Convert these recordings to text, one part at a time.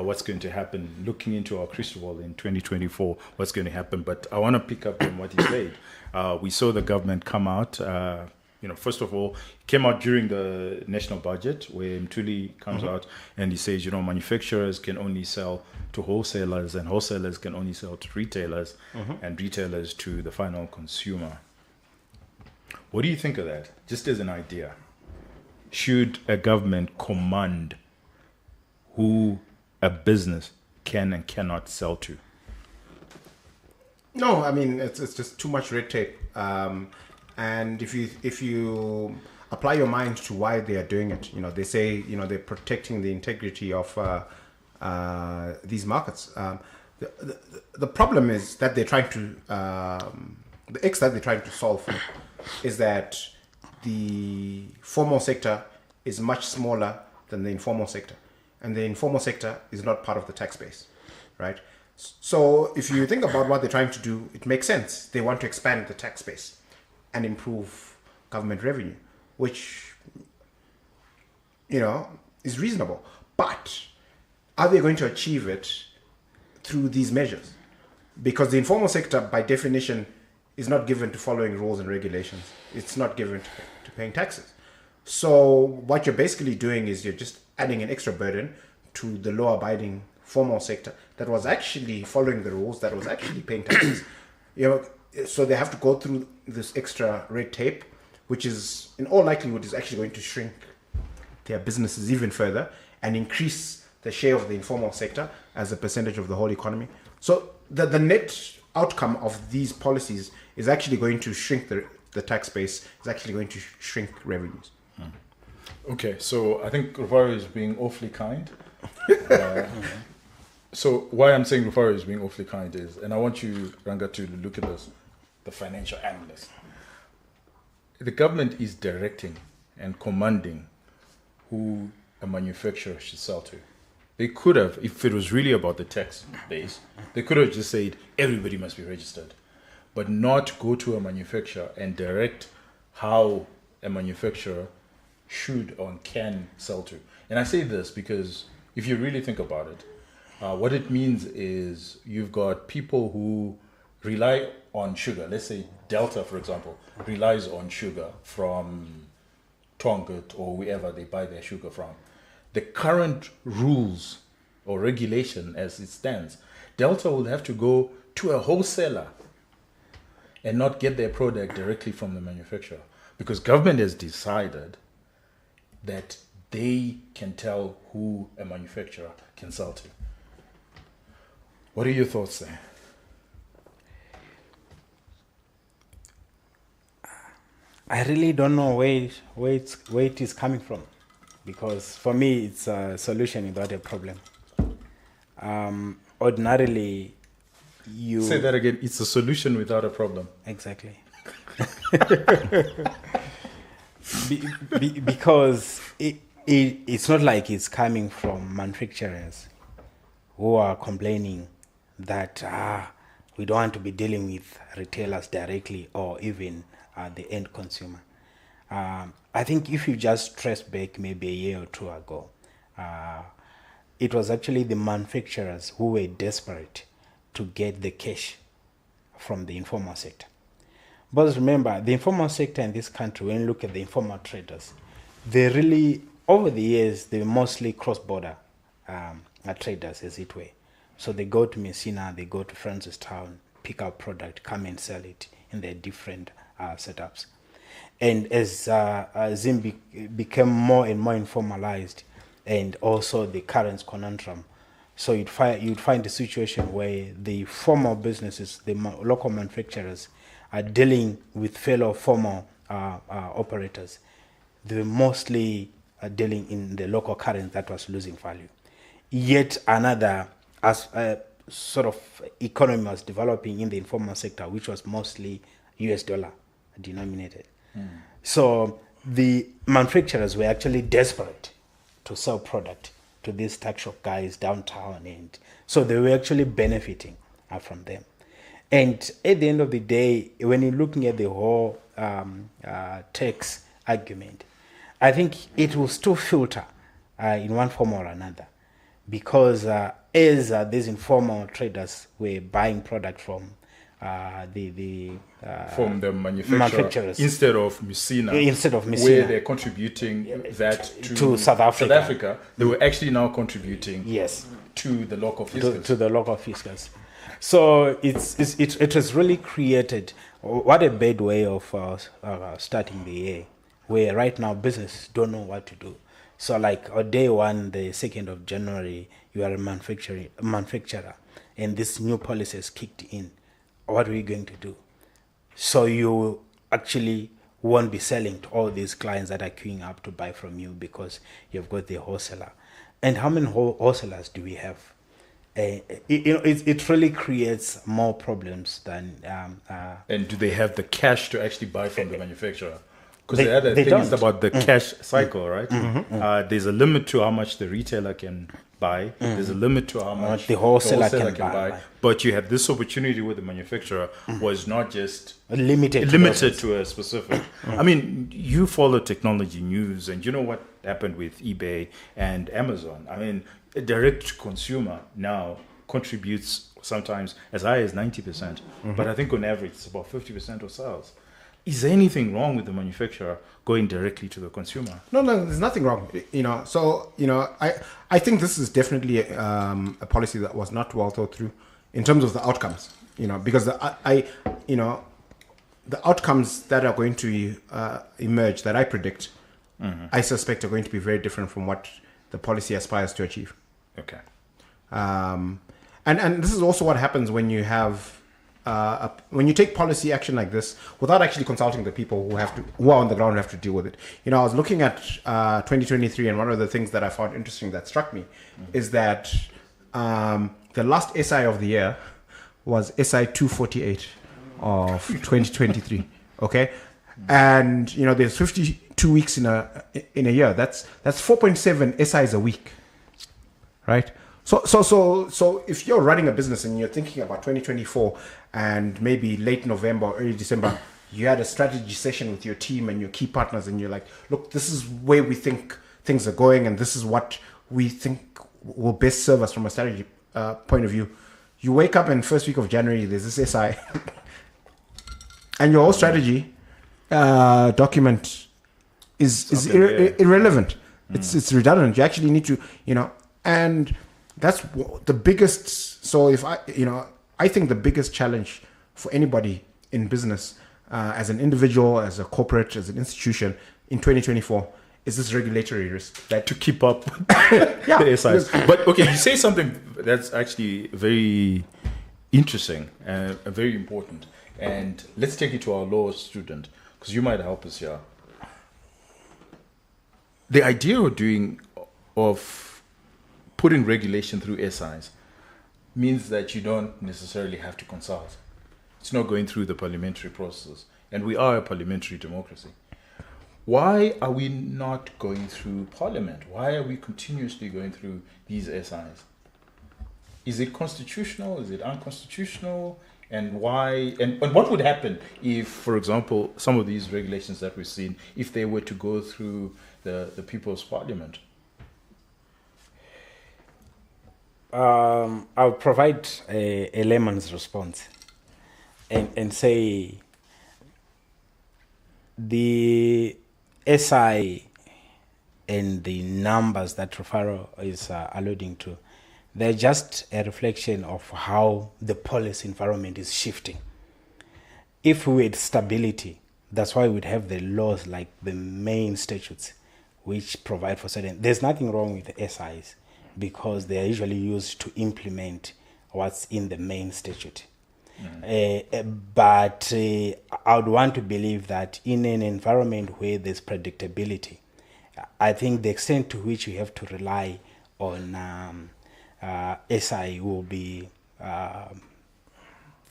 what's going to happen, looking into our crystal ball in 2024, what's going to happen. But I want to pick up on what he said. We saw the government come out. First of all, it came out during the national budget where Mtuli comes out and he says, manufacturers can only sell to wholesalers and wholesalers can only sell to retailers and retailers to the final consumer. What do you think of that? Just as an idea. Should a government command who a business can and cannot sell to? No, I mean, it's just too much red tape. And if you apply your mind to why they are doing it, they say, they're protecting the integrity of these markets. The problem is that they're trying to, the X that they're trying to solve is that the formal sector is much smaller than the informal sector. And the informal sector is not part of the tax base, right? So if you think about what they're trying to do, it makes sense. They want to expand the tax base and improve government revenue, which, is reasonable. But are they going to achieve it through these measures? Because the informal sector, by definition, is not given to following rules and regulations. It's not given to paying taxes. So what you're basically doing is you're just adding an extra burden to the law-abiding formal sector that was actually following the rules, that was actually paying taxes. So they have to go through this extra red tape, which is, in all likelihood, is actually going to shrink their businesses even further and increase the share of the informal sector as a percentage of the whole economy. So the net outcome of these policies is actually going to shrink the tax base, is actually going to shrink revenues. Okay, so I think Rufaro is being awfully kind. So why I'm saying Rufaro is being awfully kind is, and I want you, Ranga, to look at this, the financial analyst. The government is directing and commanding who a manufacturer should sell to. They could have, if it was really about the tax base, they could have just said everybody must be registered, but not go to a manufacturer and direct how a manufacturer should or can sell to. And I say this because if you really think about it, what it means is you've got people who rely on sugar. Let's say Delta, for example, relies on sugar from Tongat or wherever they buy their sugar from. The current rules or regulation as it stands, Delta will have to go to a wholesaler and not get their product directly from the manufacturer because government has decided that they can tell who a manufacturer can sell to. What are your thoughts there? I really don't know where it is coming from, because for me it's a solution without a problem. Ordinarily, you say that again. It's a solution without a problem. Exactly. Because it's not like it's coming from manufacturers who are complaining that we don't want to be dealing with retailers directly or even the end consumer. I think if you just trace back maybe a year or two ago, it was actually the manufacturers who were desperate to get the cash from the informal sector. But remember, the informal sector in this country, when you look at the informal traders, they really, over the years, they were mostly cross-border traders, as it were. So they go to Messina, they go to Francistown, pick up product, come and sell it in their different setups. And as Zim became more and more informalized, and also the current conundrum, so you'd find a situation where the formal businesses, the local manufacturers, are dealing with fellow formal operators. They were mostly dealing in the local currency that was losing value. Yet another sort of economy was developing in the informal sector, which was mostly US dollar denominated. So the manufacturers were actually desperate to sell product to these tax shop guys downtown, and so they were actually benefiting from them. And at the end of the day, when you're looking at the whole tax argument, I think it will still filter in one form or another because as these informal traders were buying product from from the manufacturers instead of Messina, where they're contributing that to South Africa. They were actually now contributing yes to the local fiscus. To the local fiscus. So it has really created what a bad way of starting the year, where right now business don't know what to do. So like on day one, the 2nd of January, you are a manufacturer, and this new policy has kicked in. What are you going to do? So you actually won't be selling to all these clients that are queuing up to buy from you because you've got the wholesaler. And how many wholesalers do we have? It really creates more problems than. And do they have the cash to actually buy from the manufacturer? Because the other they thing is don't. about the cash cycle, right? There's a limit to how much the retailer can buy. There's a limit to how much the wholesaler can buy. But you have this opportunity with the manufacturer was not just limited to a specific. I mean, you follow technology news, and you know what happened with eBay and Amazon. I mean, a direct consumer now contributes sometimes as high as 90%, but I think on average it's about 50% of sales. Is there anything wrong with the manufacturer going directly to the consumer? No, there's nothing wrong. So I think this is definitely a policy that was not well thought through in terms of the outcomes. Because the outcomes that are going to emerge, that I predict, I suspect are going to be very different from what the policy aspires to achieve. Okay. And this is also what happens when you have. When you take policy action like this without actually consulting the people who are on the ground and have to deal with it. I was looking at 2023, and one of the things that I found interesting that struck me is that the last SI of the year was SI 248 of 2023. Okay, and there's 52 weeks in a year. That's 4.7 SIs a week, right? So if you're running a business and you're thinking about 2024 and maybe late November or early December, you had a strategy session with your team and your key partners, and you're like, look, this is where we think things are going, and this is what we think will best serve us from a strategy point of view. You wake up in first week of January, there's this SI, and your whole strategy document is irrelevant. It's redundant. You actually need to, and that's the biggest. So I think the biggest challenge for anybody in business, as an individual, as a corporate, as an institution in 2024 is this regulatory risk that to keep up the SIs. But okay, you say something that's actually very interesting and very important. And let's take it to our law student, because you might help us here. The idea of putting regulation through SIs means that you don't necessarily have to consult. It's not going through the parliamentary process. And we are a parliamentary democracy. Why are we not going through parliament? Why are we continuously going through these SIs? Is it constitutional? Is it unconstitutional? And why? And what would happen if, for example, some of these regulations that we've seen, if they were to go through the People's Parliament? I'll provide a layman's response and say the SI and the numbers that Rufaro is alluding to, they're just a reflection of how the policy environment is shifting. If we had stability, that's why we'd have the laws like the main statutes, which provide for certain. There's nothing wrong with the SIs because they are usually used to implement what's in the main statute. But I would want to believe that in an environment where there's predictability, I think the extent to which you have to rely on SI will be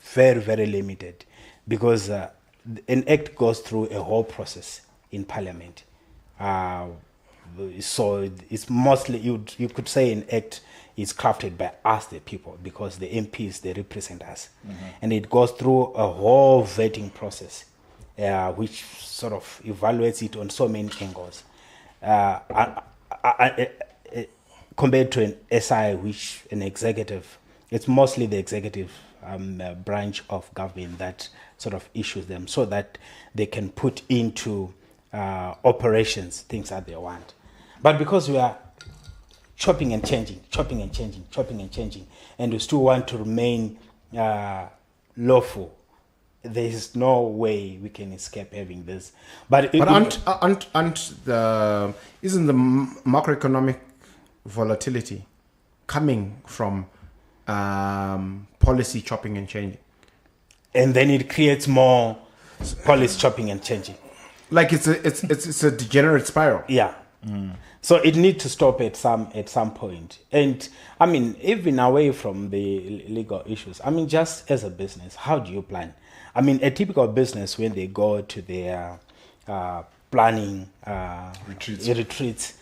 very, very limited, because an act goes through a whole process in Parliament. So it's mostly, you could say an act is crafted by us, the people, because the MPs, they represent us. And it goes through a whole vetting process, which sort of evaluates it on so many angles. compared to an SI, which an executive, it's mostly the executive branch of government that sort of issues them so that they can put into operations things that they want. But because we are chopping and changing, and we still want to remain lawful, there is no way we can escape having this. But isn't the macroeconomic volatility coming from policy chopping and changing? And then it creates more policy chopping and changing. Like it's a degenerate spiral. Yeah. So it needs to stop at some point. And I mean, even away from the legal issues, I mean, just as a business, how do you plan? I mean, a typical business, when they go to their planning retreats,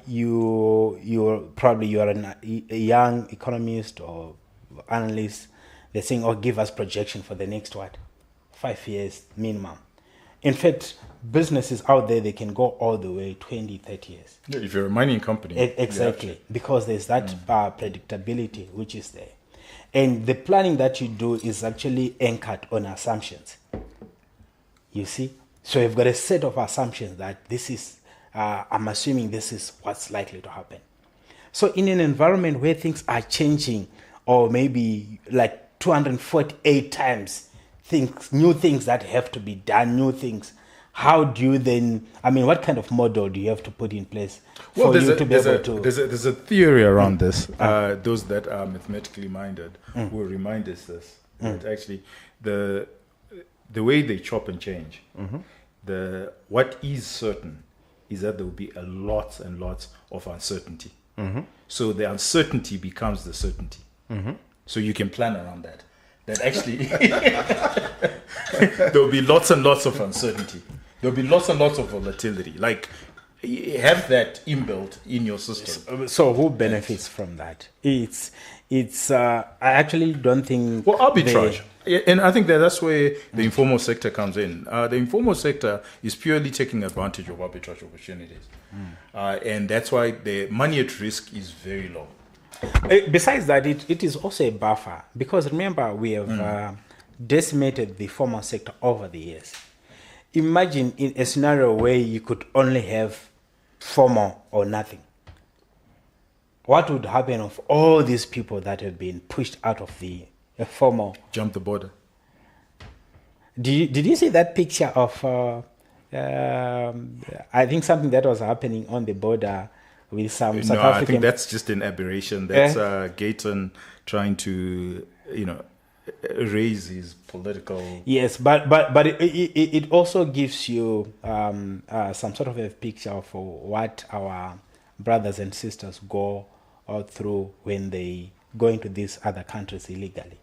you're a young economist or analyst. They're saying, "Oh, give us projection for the next 5 years minimum." In fact, businesses out there, they can go all the way 20, 30 years. Yeah, if you're a mining company. Exactly, because there's that predictability which is there. And the planning that you do is actually anchored on assumptions. You see? So you've got a set of assumptions that this is, I'm assuming this is what's likely to happen. So in an environment where things are changing, or maybe like 248 times, new things that have to be done, new things, how do you then, I mean, what kind of model do you have to put in place for you to be able to... There's a theory around this. Those that are mathematically minded will remind us this. That actually, the way they chop and change, what is certain is that there will be a lots and lots of uncertainty. So the uncertainty becomes the certainty. So you can plan around that. That actually, there will be lots and lots of uncertainty. There'll be lots and lots of volatility. Like, have that inbuilt in your system. So who benefits from that? It's. I actually don't think. Well, arbitrage, and I think that's where the informal sector comes in. The informal sector is purely taking advantage of arbitrage opportunities, and that's why the money at risk is very low. Besides that, it is also a buffer, because remember, we have decimated the formal sector over the years. Imagine in a scenario where you could only have formal or nothing. What would happen of all these people that have been pushed out of the formal? Jump the border. Did you see that picture of, I think something that was happening on the border with some South African... I think that's just an aberration. That's Gayton trying to, raise his political... Yes, but it also gives you some sort of a picture of what our brothers and sisters go through when they go into these other countries illegally.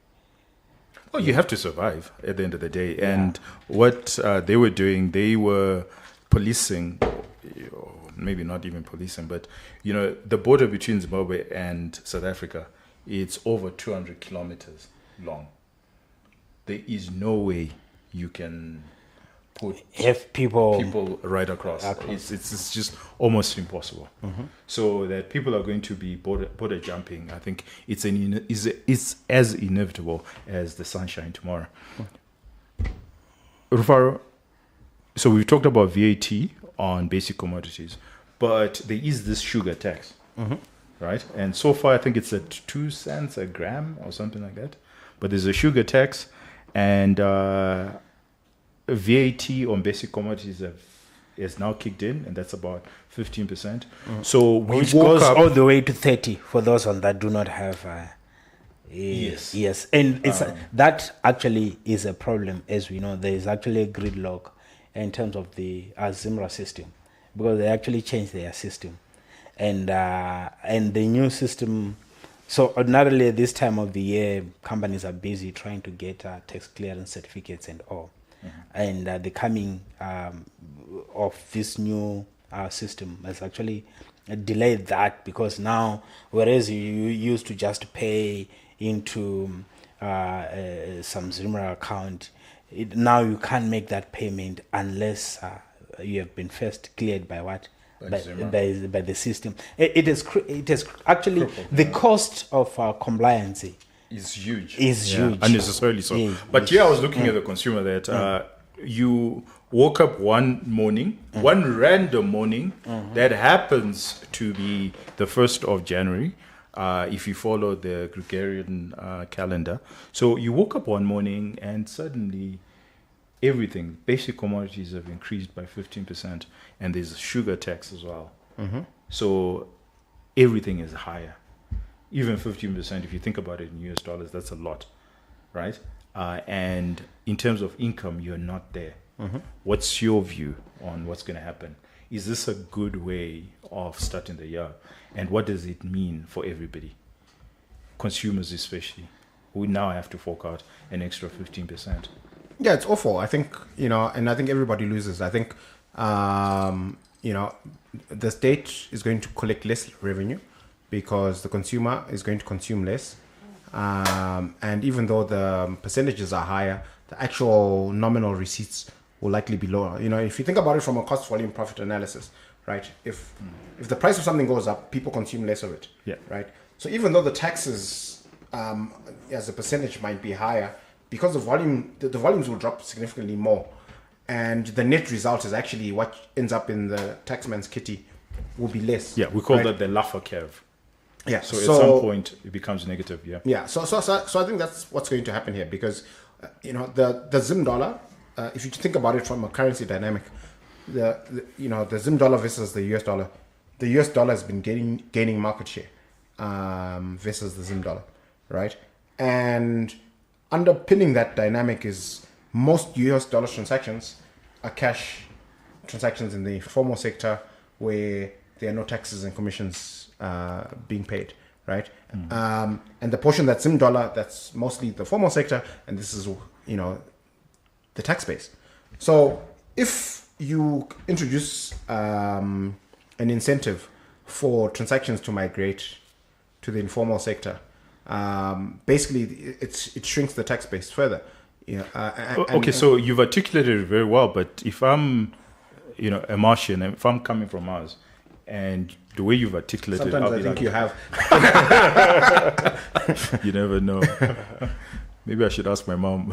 Well, you have to survive at the end of the day. And what they were doing, they were policing, maybe not even policing, but, the border between Zimbabwe and South Africa, it's over 200 kilometers long. There is no way you can have people right across. It's just almost impossible. So that people are going to be border jumping, I think it's as inevitable as the sunshine tomorrow. Rufaro, so we've talked about VAT on basic commodities, but there is this sugar tax, right? And so far, I think it's at 2 cents a gram or something like that. But there's a sugar tax, and VAT on basic commodities has now kicked in, and that's about 15%. So which goes all the way to 30 for those that do not have. Yes, and it's that actually is a problem, as we know. There is actually a gridlock in terms of the Zimra system, because they actually changed their system, and the new system. So ordinarily at this time of the year, companies are busy trying to get tax clearance certificates and all. And the coming of this new system has actually delayed that, because now, whereas you used to just pay into some Zimra account, now you can't make that payment unless you have been first cleared by by the system. It is actually Crippled, the cost of compliance Is huge. is huge. Unnecessarily so. Yeah, But here I was looking at the consumer that you woke up one morning, one random morning that happens to be the 1st of January, if you follow the Gregorian calendar. So you woke up one morning and suddenly everything, basic commodities have increased by 15%, and there's a sugar tax as well. So everything is higher. Even 15%, if you think about it in US dollars, that's a lot, right? And in terms of income, you're not there. What's your view on what's going to happen? Is this a good way of starting the year? And what does it mean for everybody? Consumers especially, who now have to fork out an extra 15%. Yeah, it's awful. I think, and I think everybody loses. I think, the state is going to collect less revenue because the consumer is going to consume less. And even though the percentages are higher, the actual nominal receipts will likely be lower. If you think about it from a cost volume profit analysis, right? If the price of something goes up, people consume less of it. Yeah. Right. So even though the taxes as a percentage might be higher, because the volumes will drop significantly more, and the net result is actually what ends up in the taxman's kitty will be less. Yeah, we call that the Laffer curve. Yeah. So at some point it becomes negative. Yeah. Yeah. So I think that's what's going to happen here because, the Zim dollar, if you think about it from a currency dynamic, the Zim dollar versus the US dollar has been gaining market share versus the Zim dollar, right? And underpinning that dynamic is most US dollar transactions are cash transactions in the formal sector where there are no taxes and commissions being paid, right? And the portion that's Zim dollar, that's mostly the formal sector, and this is the tax base. So if you introduce an incentive for transactions to migrate to the informal sector, basically it shrinks the tax base further. So you've articulated it very well, but if I'm a Martian, and if I'm coming from Mars, and the way you've articulated sometimes it, I think you have. You never know. Maybe I should ask my mom.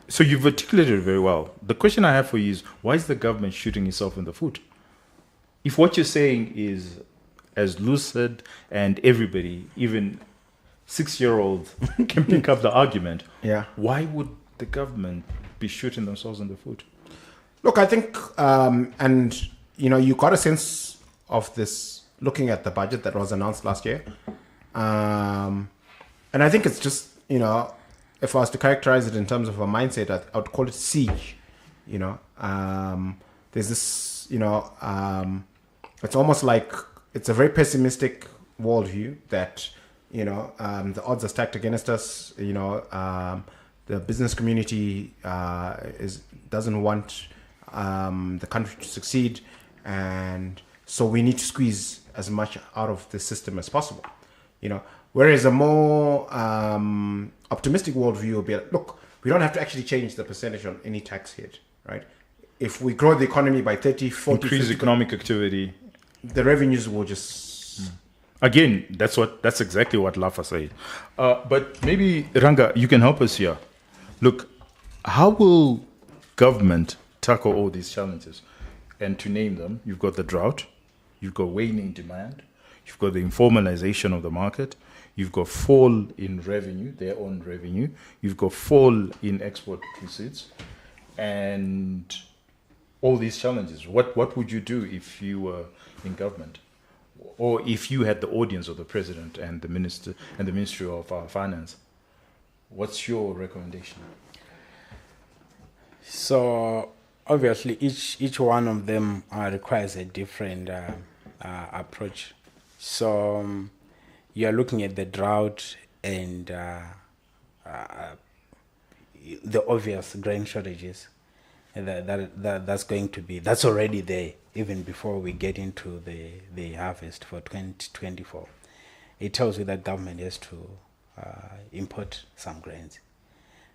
So you've articulated it very well. The question I have for you is, why is the government shooting itself in the foot? If what you're saying is as lucid and everybody, even 6-year-olds, can pick up the argument, why would the government be shooting themselves in the foot? Look, I think, you got a sense of this looking at the budget that was announced last year. And I think it's just, if I was to characterize it in terms of a mindset, I would call it siege. There's this, it's almost like it's a very pessimistic worldview that, the odds are stacked against us. The business community doesn't want the country to succeed. And so we need to squeeze as much out of the system as possible. Whereas a more optimistic worldview will be, look, we don't have to actually change the percentage on any tax hit, right? If we grow the economy by 30, 40, increase 50, economic activity, the revenues will just... Again, that's exactly what Lafa said. But maybe, Ranga, you can help us here. Look, how will government tackle all these challenges? And to name them, you've got the drought, you've got waning demand, you've got the informalization of the market, you've got fall in revenue, their own revenue, you've got fall in export receipts, and all these challenges. What would you do if you were in government? Or if you had the audience of the president and the minister and the Ministry of Finance? What's your recommendation? So obviously each one of them requires a different approach. So you are looking at the drought and the obvious grain shortages. That's already there even before we get into the harvest for 2024. It tells you that government has to import some grains.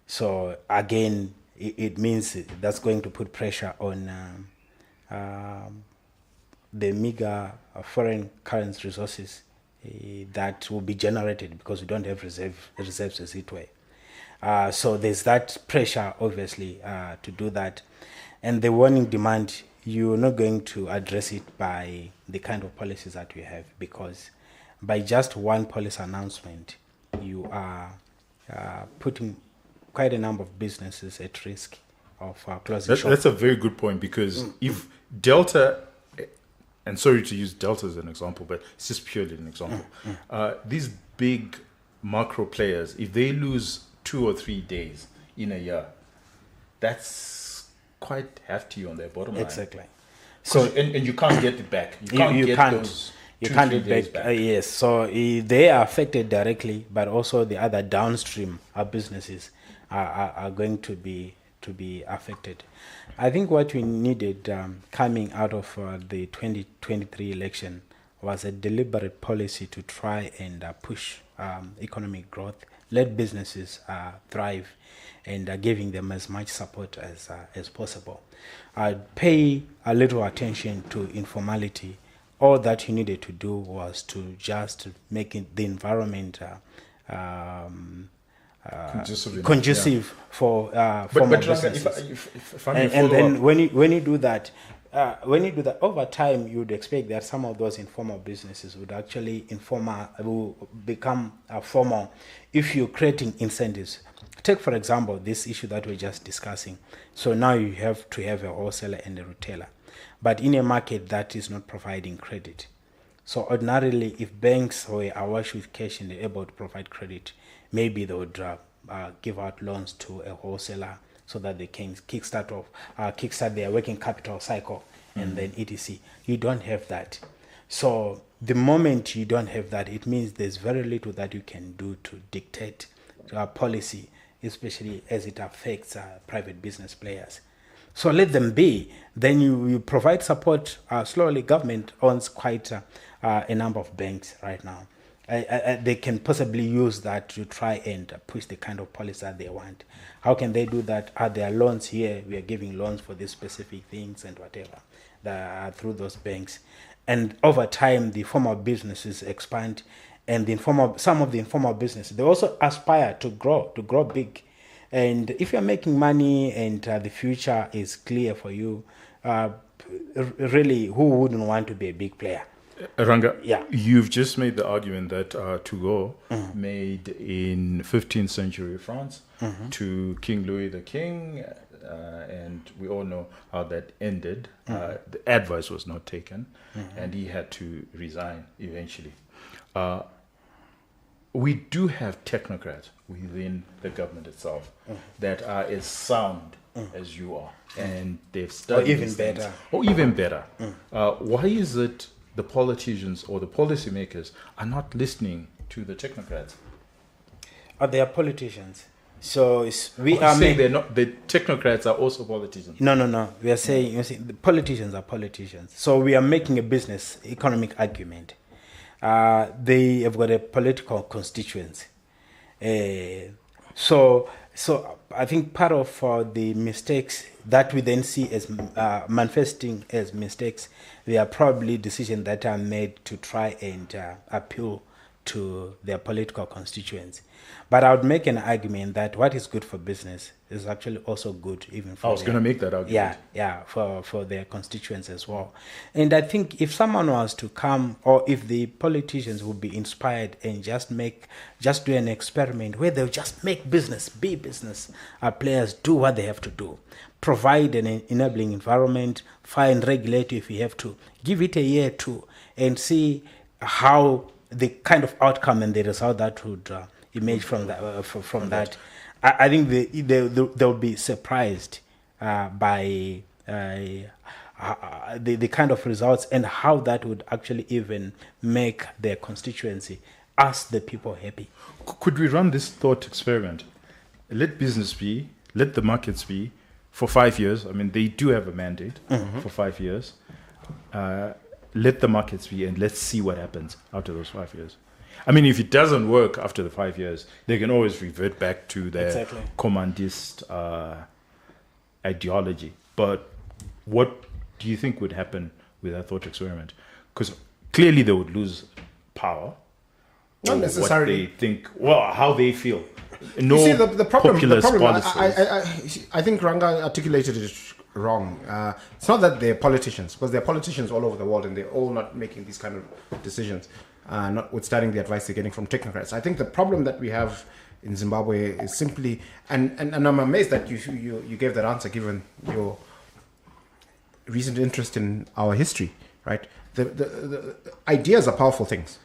So again, it means that's going to put pressure on the meager foreign currency resources that will be generated because we don't have reserves as it were. So there's that pressure, obviously, to do that. And the warning demand, you're not going to address it by the kind of policies that we have, because by just one policy announcement, you are putting quite a number of businesses at risk of closing shop. That's a very good point, because if Delta, and sorry to use Delta as an example, but it's just purely an example, these big macro players, if they lose 2 or 3 days in a year, that's quite hefty on their bottom line. Exactly. So and you can't get it back. You can't those you 2, can't 3 get days back. Yes. So they are affected directly, but also the other downstream businesses are going to be affected. I think what we needed coming out of the 2023 election was a deliberate policy to try and push economic growth, let businesses thrive, and giving them as much support as possible. Pay a little attention to informality. All that you needed to do was to just make the environment conducive for formal businesses. If I may and follow then up. when you do that, over time, you would expect that some of those informal businesses would actually will become formal if you're creating incentives. Take, for example, this issue that we're just discussing. So now you have to have a wholesaler and a retailer, but in a market that is not providing credit. So ordinarily, if banks were awash with cash and they're able to provide credit, maybe they would give out loans to a wholesaler so that they can kickstart their working capital cycle, and then etc. You don't have that. So the moment you don't have that, it means there's very little that you can do to dictate policy, especially as it affects private business players. So let them be. Then you provide support. Slowly, government owns quite a number of banks right now. They can possibly use that to try and push the kind of policy that they want. How can they do that? Are there loans here? We are giving loans for these specific things and whatever through those banks. And over time, the formal businesses expand, and some of the informal businesses, they also aspire to grow big. And if you're making money and the future is clear for you, really, who wouldn't want to be a big player? Ranga, Yeah. you've just made the argument that Turgot made in 15th century France to King Louis the King, and we all know how that ended. The advice was not taken, and he had to resign eventually. We do have technocrats within the government itself that are as sound as you are, and they've studied even these things. better. Or even better. Why is it the politicians or the policymakers are not listening to the technocrats? They are politicians. So we Are are saying they're not. The technocrats are also politicians. No. We are saying, the politicians are politicians. So we are making a business economic argument. They have got a political constituency. So I think part of the mistakes that we then see as manifesting as mistakes, they are probably decisions that are made to try and appeal to their political constituents. But I would make an argument that what is good for business is actually also good even for I was going to make that argument. for their constituents as well. And I think if someone was to come, or if the politicians would be inspired and just do an experiment where they'll just make business, be business players, do what they have to do, provide an enabling environment, fine, regulate if you have to, give it a year or two, and see how the kind of outcome and the result that would emerge from that. I think they'll be surprised by the kind of results and how that would actually even make their constituency, us the people, happy. Could we run this thought experiment? Let business be, let the markets be, for 5 years. I mean, they do have a mandate for 5 years. Let the markets be, and let's see what happens after those 5 years. I mean, if it doesn't work after the 5 years, they can always revert back to their commandist ideology. But what do you think would happen with that thought experiment? Because clearly they would lose power. Not necessarily. What they think, well, how they feel. No, you see, the problem, policies. I think Ranga articulated it wrong. It's not that they're politicians, because they're politicians all over the world and they're all not making these kind of decisions, notwithstanding the advice they're getting from technocrats. I think the problem that we have in Zimbabwe is simply, and I'm amazed that you gave that answer given your recent interest in our history, right? The ideas are powerful things.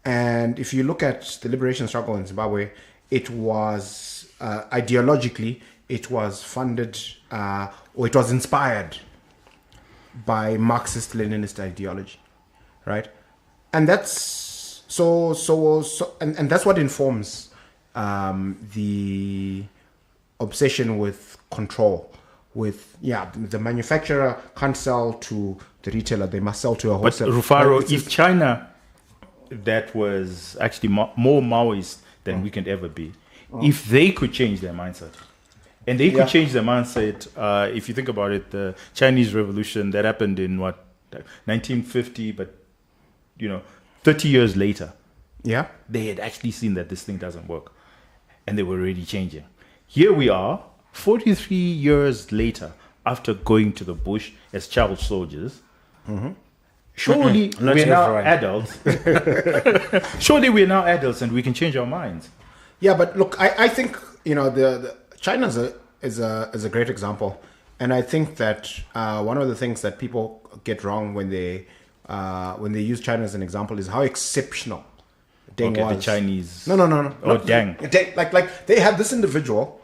And if you look at the liberation struggle in Zimbabwe, it was ideologically, it was funded or it was inspired by Marxist-Leninist ideology, right? And that's and that's what informs the obsession with control. With the manufacturer can't sell to the retailer; they must sell to a wholesaler. But Rufaro, if China, that was actually more Maoist than we can ever be, if they could change their mindset, and they could change their mindset, if you think about it, the Chinese Revolution that happened in 1950, but 30 years later, they had actually seen that this thing doesn't work, and they were already changing. Here we are, 43 years later, after going to the bush as child soldiers. Surely we're now adults. Surely we're now adults and we can change our minds. Yeah, but look, I think the China is a great example, and I think that one of the things that people get wrong when they use China as an example is how exceptional Deng was. The Chinese. No. Oh, Deng. Like they had this individual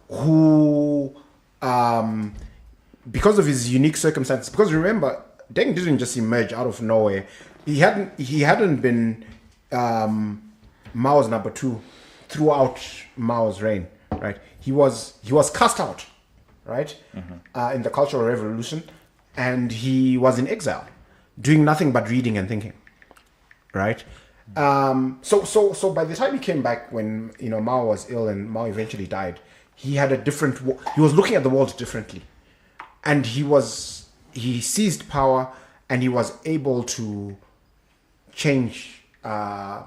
who, because of his unique circumstances, because remember, Deng didn't just emerge out of nowhere. He hadn't been Mao's number two throughout Mao's reign, right? He was cast out, right, in the Cultural Revolution, and he was in exile, doing nothing but reading and thinking, right? So by the time he came back, when Mao was ill and Mao eventually died, he had he was looking at the world differently, and he seized power and he was able to change the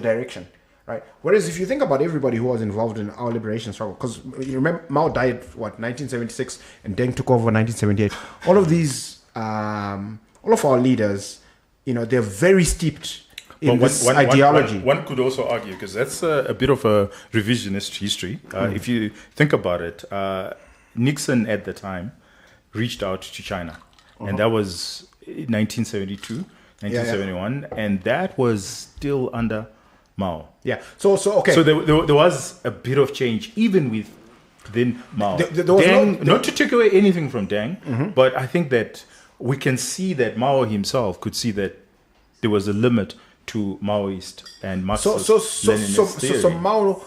direction, right? Whereas if you think about everybody who was involved in our liberation struggle, because you remember Mao died 1976 and Deng took over 1978. All of these, all of our leaders, they're very steeped in this ideology. One could also argue, because that's a bit of a revisionist history. If you think about it, Nixon at the time reached out to China, and that was 1972, 1971, and that was still under Mao. Yeah. So okay. So there was a bit of change even within Mao. Not to take away anything from Deng, but I think that we can see that Mao himself could see that there was a limit to Maoist and Marxist-Leninist theory. So Mao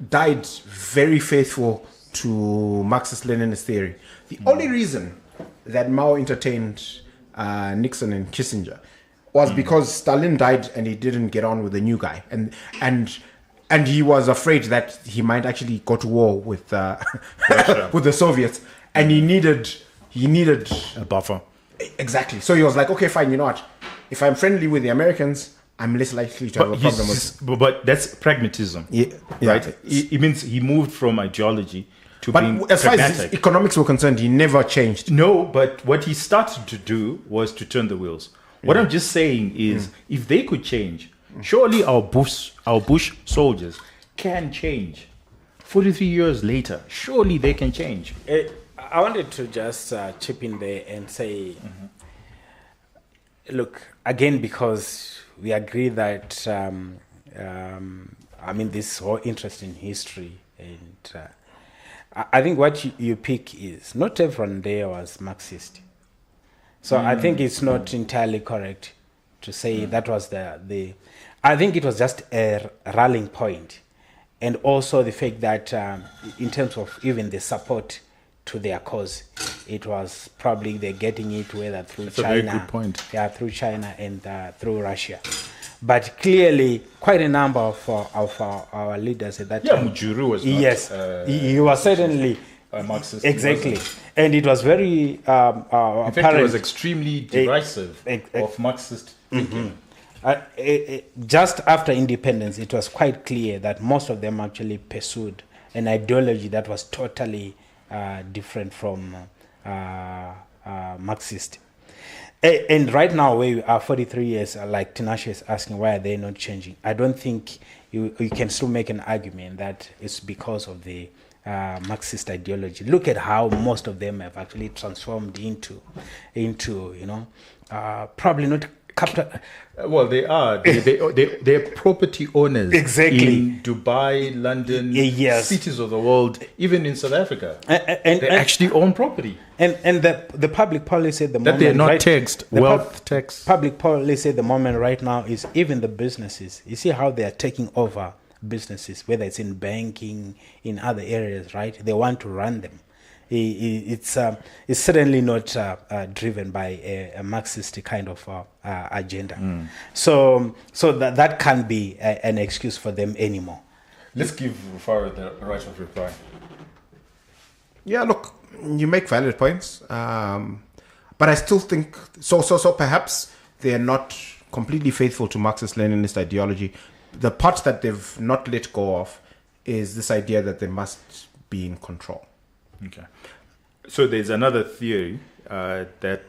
died very faithful to Marxist-Leninist theory. The only reason that Mao entertained Nixon and Kissinger was because Stalin died and he didn't get on with the new guy, and he was afraid that he might actually go to war with with the Soviets, and he needed a buffer. Exactly. So he was like, okay, fine. You know what? If I'm friendly with the Americans, I'm less likely to have a problem with. But that's pragmatism, right? It means he moved from ideology to being pragmatic. As far as his economics were concerned, he never changed. No, but what he started to do was to turn the wheels. What I'm just saying is, if they could change, surely our bush soldiers can change. 43 years later, surely they can change. I wanted to just chip in there and say, look, again, because we agree that, this whole interest in history, and I think what you pick is, not everyone there was Marxist. So I think it's not entirely correct to say that was the I think it was just a rallying point. And also the fact that in terms of even the support to their cause, it was probably they're getting it whether through That's China. a very good point. Yeah, through China and through Russia. But clearly, quite a number of our leaders at that time. Mujuru was not. Yes, he was certainly Marxist. Exactly. And it was very In fact, apparent. it was extremely derisive of Marxist thinking. Just after independence, it was quite clear that most of them actually pursued an ideology that was totally different from Marxist. And right now, where we are 43 years, like Tinashe is asking, why are they not changing? I don't think you can still make an argument that it's because of the Marxist ideology. Look at how most of them have actually transformed into probably not capital. Well, they are. They're property owners. Exactly. In Dubai, London, Yes. cities of the world, even in South Africa. And they actually own property. And the public policy at the moment... That they're not right, taxed, wealth tax. Public policy at the moment right now is even the businesses. You see how they are taking over businesses, whether it's in banking, in other areas, right? They want to run them. It's certainly not driven by a Marxist kind of agenda. So that can't be an excuse for them anymore. Let's give Rufaro the right of reply. Yeah, look, you make valid points, but I still think so. Perhaps they are not completely faithful to Marxist-Leninist ideology. The part that they've not let go of is this idea that they must be in control. Okay. So there's another theory that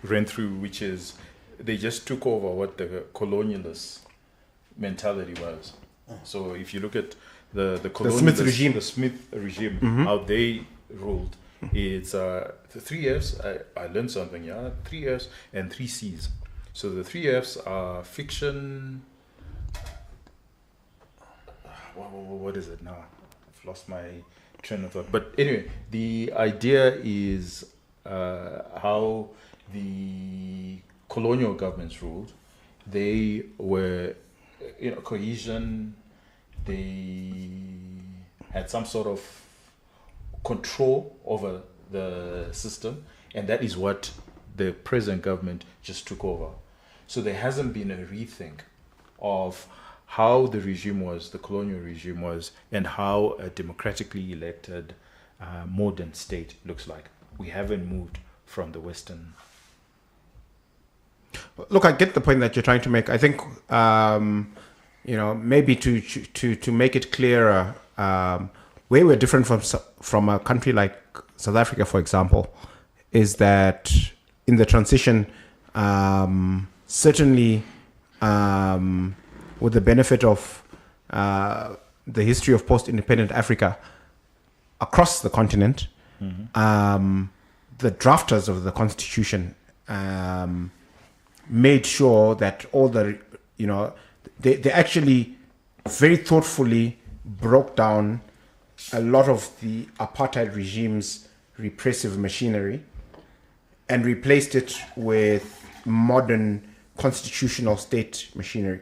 ran through, which is they just took over what the colonialist mentality was. So if you look at the Smith regime, how they ruled, it's 3 Fs. I learned something, 3 Fs and 3 Cs. So the 3 Fs are fiction. What is it now? I've lost my train of thought. But anyway, the idea is how the colonial governments ruled. They were, cohesion. They had some sort of control over the system, and that is what the present government just took over. So there hasn't been a rethink of how the regime was, the colonial regime was, and how a democratically elected modern state looks like. We haven't moved from the Western. Look, I get the point that you're trying to make. I think, maybe to make it clearer, where we're different from a country like South Africa, for example, is that in the transition, certainly with the benefit of the history of post-independent Africa across the continent, the drafters of the constitution made sure that all the, they actually very thoughtfully broke down a lot of the apartheid regime's repressive machinery and replaced it with modern constitutional state machinery.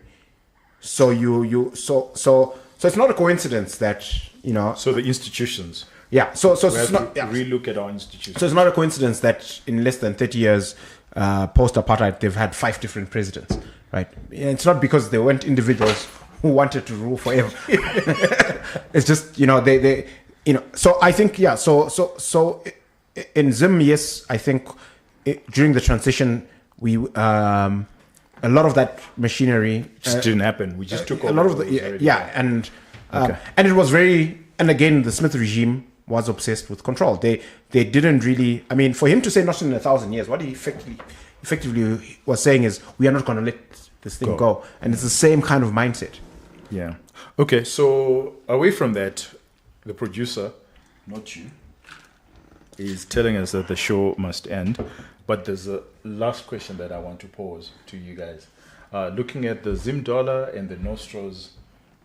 So so it's not a coincidence that So the institutions. Yeah. So We it's have not. to Yeah. relook at our institutions. So it's not a coincidence that in less than 30 years post-apartheid, they've had 5 different presidents, right? And it's not because they weren't individuals who wanted to rule forever. It's just they So I think So in Zim, yes, I think during the transition we a lot of that machinery just didn't happen. We just took a over. lot of and it was very, and again the Smith regime was obsessed with control. They didn't really, I mean, for him to say not in 1,000 years, what he effectively was saying is we are not going to let this thing go. And it's the same kind of mindset. Yeah. Okay, so away from that, the producer, not you, is telling us that the show must end. But there's a last question that I want to pose to you guys. Looking at the Zim dollar and the Nostros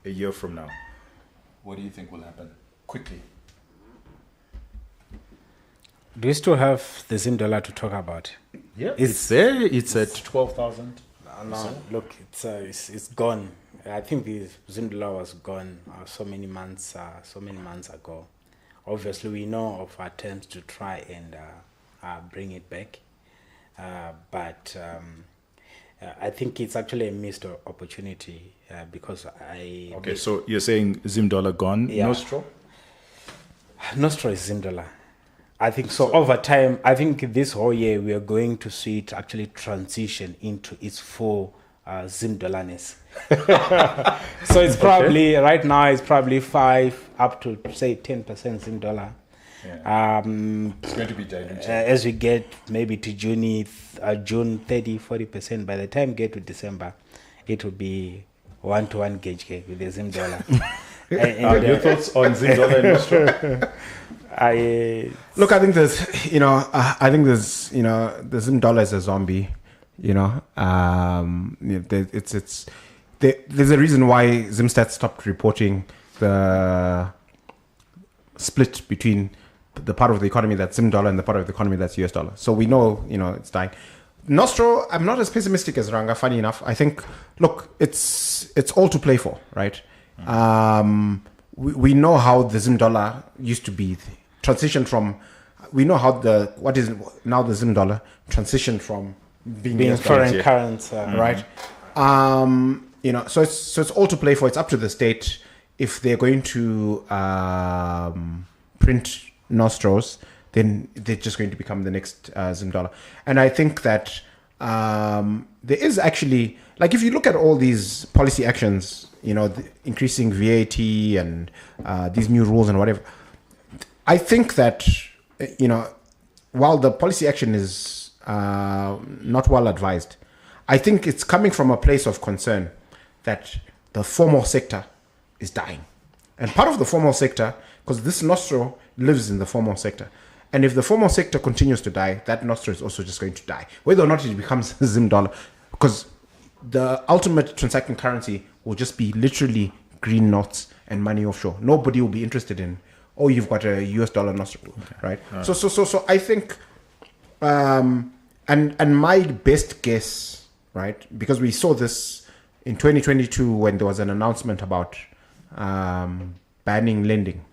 a year from now, what do you think will happen? Quickly. Do we still have the Zim dollar to talk about? Yeah, it's there. It's at 12,000. No, look, it's gone. I think the Zim dollar was gone so many months ago. Obviously, we know of attempts to try and bring it back, but I think it's actually a missed opportunity because Okay, so you're saying Zim dollar gone, Yeah. Nostro? Nostro is Zim dollar. I think so. Over time, I think this whole year we are going to see it actually transition into its full Zim dollarness. So it's probably right now it's probably 5 up to say 10% Zim dollar. Yeah. It's going to be diluted. As we get maybe to June 30, 40%. By the time we get to December, it will be 1-to-1 gauge with the Zim dollar. Your thoughts on Zim dollar and Nostro? Look, I think there's the Zim dollar is a zombie. There's a reason why Zimstat stopped reporting the split between the part of the economy that's Zim dollar and the part of the economy that's US dollar. So we know, it's dying. Nostro, I'm not as pessimistic as Ranga, funny enough. I think, look, it's all to play for, right? We know how the Zim dollar used to be transitioned from. We know how what is now the Zim dollar transitioned from being foreign currency, right? So it's all to play for. It's up to the state if they're going to print Nostros, then they're just going to become the next Zim dollar. And I think that there is actually, like, if you look at all these policy actions, increasing VAT and these new rules and whatever, I think that, while the policy action is not well advised, I think it's coming from a place of concern that the formal sector is dying. And part of the formal sector, because this Nostro lives in the formal sector, and if the formal sector continues to die, that Nostro is also just going to die, whether or not it becomes Zim dollar, because the ultimate transacting currency will just be literally green notes and money offshore. Nobody will be interested in, you've got a US dollar Nostro, right? So I think, and my best guess, right, because we saw this in 2022 when there was an announcement about banning lending,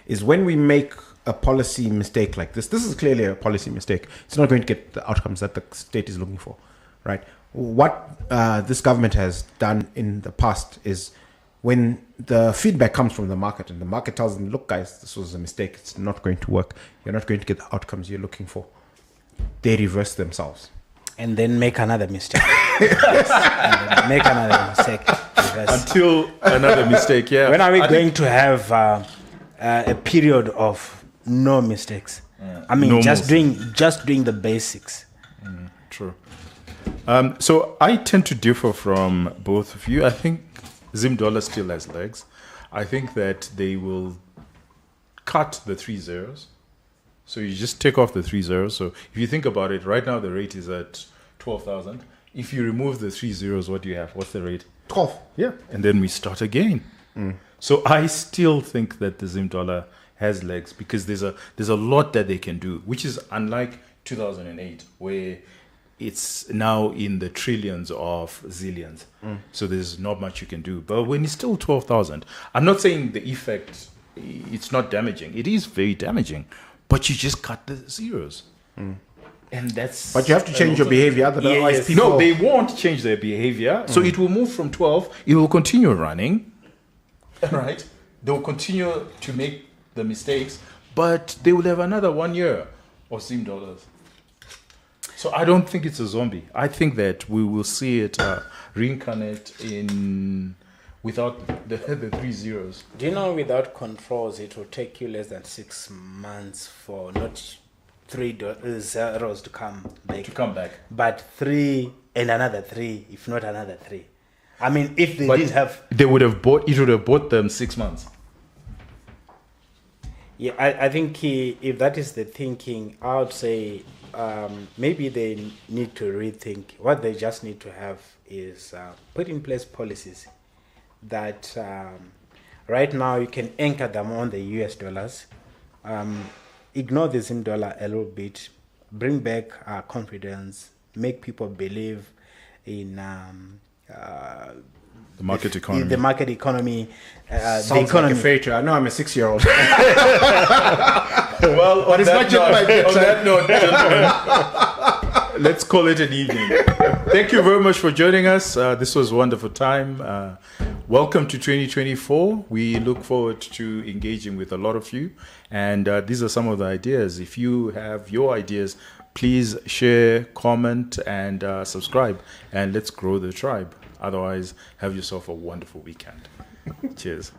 is when we make a policy mistake like this is clearly a policy mistake. It's not going to get the outcomes that the state is looking for, right? What this government has done in the past is, when the feedback comes from the market and the market tells them, look, guys, this was a mistake, it's not going to work, you're not going to get the outcomes you're looking for, they reverse themselves. And then make another mistake. Make another mistake. Until another mistake, yeah. When are we going to have a period of no mistakes? I mean, just doing the basics. True. So I tend to differ from both of you. I think Zim dollar still has legs. I think that they will cut the 3 zeros. So you just take off the 3 zeros. So if you think about it, right now the rate is at 12,000. If you remove the 3 zeros, what do you have? What's the rate? 12. Yeah. And then we start again. So I still think that the Zim dollar has legs, because there's a lot that they can do, which is unlike 2008, where it's now in the trillions of zillions. So there's not much you can do. But when it's still 12,000, I'm not saying the effect, it's not damaging. It is very damaging. But you just cut the zeros. And that's... But you have to change your behavior. Otherwise, people... No, they won't change their behavior. So it will move from 12. It will continue running. Right? They will continue to make the mistakes. But they will have another 1 year of Zim dollars. So I don't think it's a zombie. I think that we will see it reincarnate without the 3 zeros. Do you know, without controls, it will take you less than 6 months for not 3 zeros to come back. But 3 and another 3, if not another 3. I mean, if they did have... They would have bought... It would have bought them 6 months. Yeah, I think if that is the thinking, I would say... maybe they need to rethink. What they just need to have is put in place policies that right now you can anchor them on the US dollars, ignore the Zim dollar a little bit, bring back confidence, make people believe in the market economy. The market economy. Sounds the economy. Like a fairy tale. I know I'm a 6-year-old. Well, on that note, gentlemen, let's call it an evening. Thank you very much for joining us. This was a wonderful time. Welcome to 2024. We look forward to engaging with a lot of you. And these are some of the ideas. If you have your ideas, please share, comment, and subscribe. And let's grow the tribe. Otherwise, have yourself a wonderful weekend. Cheers.